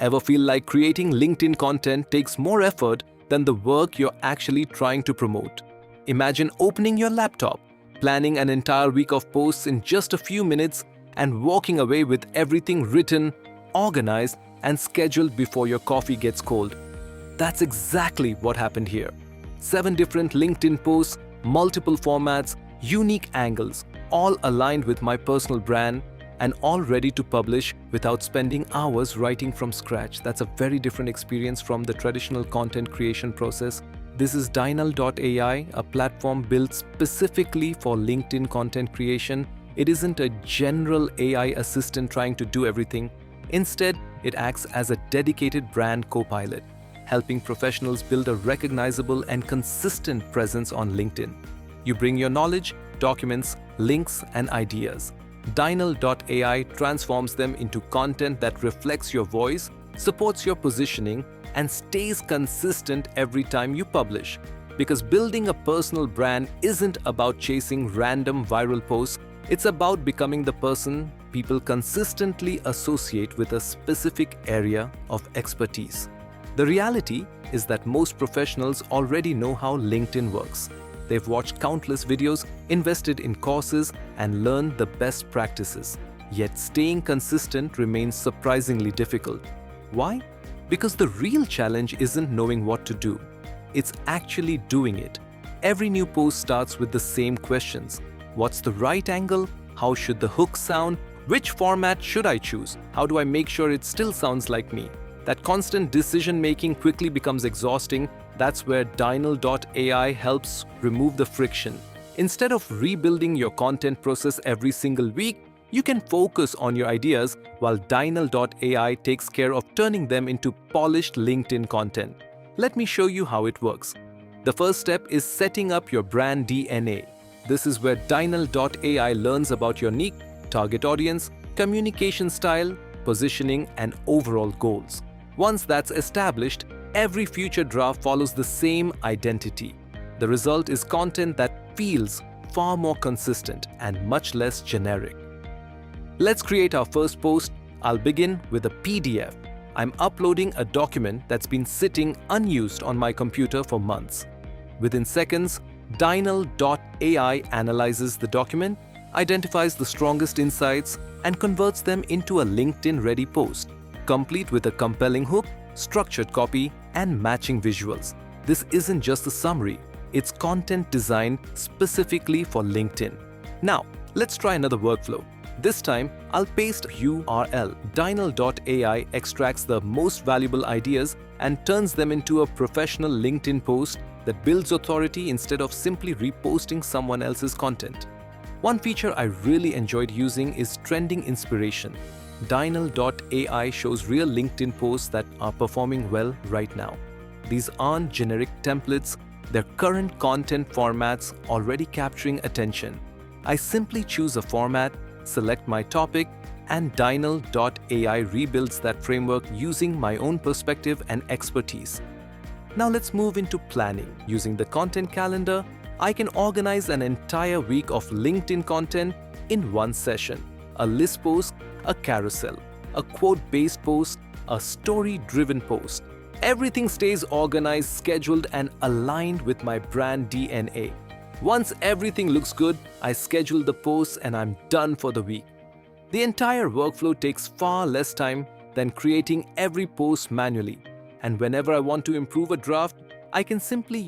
Ever feel like creating LinkedIn content takes more effort than the work you're actually trying to promote? Imagine opening your laptop, planning an entire week of posts in just a few minutes, and walking away with everything written, organized, and scheduled before your coffee gets cold. That's exactly what happened here. 7 different LinkedIn posts, multiple formats, unique angles, all aligned with my personal brand, and all ready to publish without spending hours writing from scratch. That's a very different experience from the traditional content creation process. This is Dynal.ai, a platform built specifically for LinkedIn content creation. It isn't a general AI assistant trying to do everything. Instead, it acts as a dedicated brand co-pilot, helping professionals build a recognizable and consistent presence on LinkedIn. You bring your knowledge, documents, links, and ideas. Dynal.ai transforms them into content that reflects your voice, supports your positioning, and stays consistent every time you publish. Because building a personal brand isn't about chasing random viral posts, it's about becoming the person people consistently associate with a specific area of expertise. The reality is that most professionals already know how LinkedIn works. They've watched countless videos, invested in courses, and learned the best practices. Yet staying consistent remains surprisingly difficult. Why? Because the real challenge isn't knowing what to do. It's actually doing it. Every new post starts with the same questions. What's the right angle? How should the hook sound? Which format should I choose? How do I make sure it still sounds like me? That constant decision-making quickly becomes exhausting. That's where Dynal.ai helps remove the friction. Instead of rebuilding your content process every single week, you can focus on your ideas while Dynal.ai takes care of turning them into polished LinkedIn content. Let me show you how it works. The first step is setting up your brand DNA. This is where Dynal.ai learns about your unique target audience, communication style, positioning, and overall goals. Once that's established, every future draft follows the same identity. The result is content that feels far more consistent and much less generic. Let's create our first post. I'll begin with a PDF. I'm uploading a document that's been sitting unused on my computer for months. Within seconds, Dynal.ai analyzes the document, identifies the strongest insights, and converts them into a LinkedIn-ready post, complete with a compelling hook, structured copy, and matching visuals. This isn't just a summary, it's content designed specifically for LinkedIn. Now, let's try another workflow. This time, I'll paste a URL. Dynal.ai extracts the most valuable ideas and turns them into a professional LinkedIn post that builds authority instead of simply reposting someone else's content. One feature I really enjoyed using is trending inspiration. Dynal.ai shows real LinkedIn posts that are performing well right now. These aren't generic templates, they're current content formats already capturing attention. I simply choose a format, select my topic, and Dynal.ai rebuilds that framework using my own perspective and expertise. Now let's move into planning. Using the content calendar, I can organize an entire week of LinkedIn content in one session. A list post, a carousel, a quote-based post, a story-driven post. Everything stays organized, scheduled, and aligned with my brand DNA. Once everything looks good, I schedule the posts and I'm done for the week. The entire workflow takes far less time than creating every post manually. And whenever I want to improve a draft, I can simply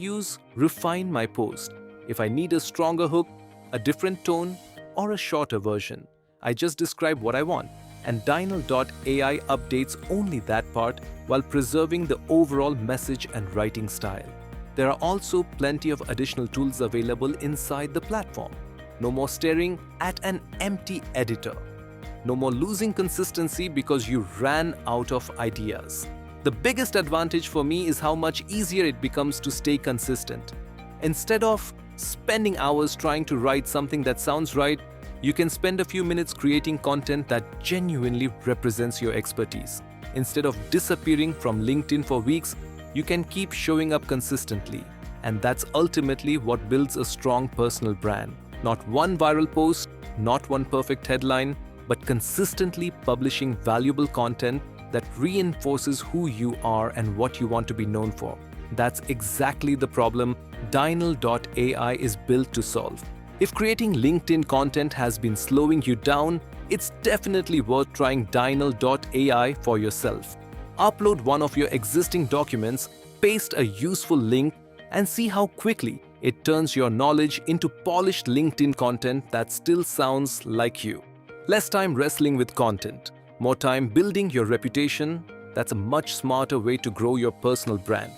refine my post. If I need a stronger hook, a different tone, or a shorter version, I just describe what I want, and Dynal.ai updates only that part while preserving the overall message and writing style. There are also plenty of additional tools available inside the platform. No more staring at an empty editor. No more losing consistency because you ran out of ideas. The biggest advantage for me is how much easier it becomes to stay consistent. Instead of spending hours trying to write something that sounds right, you can spend a few minutes creating content that genuinely represents your expertise. Instead of disappearing from LinkedIn for weeks, you can keep showing up consistently. And that's ultimately what builds a strong personal brand. Not one viral post, not one perfect headline, but consistently publishing valuable content that reinforces who you are and what you want to be known for. That's exactly the problem Dynal.ai is built to solve. If creating LinkedIn content has been slowing you down, it's definitely worth trying Dynal.ai for yourself. Upload one of your existing documents, paste a useful link, and see how quickly it turns your knowledge into polished LinkedIn content that still sounds like you. Less time wrestling with content, more time building your reputation. That's a much smarter way to grow your personal brand.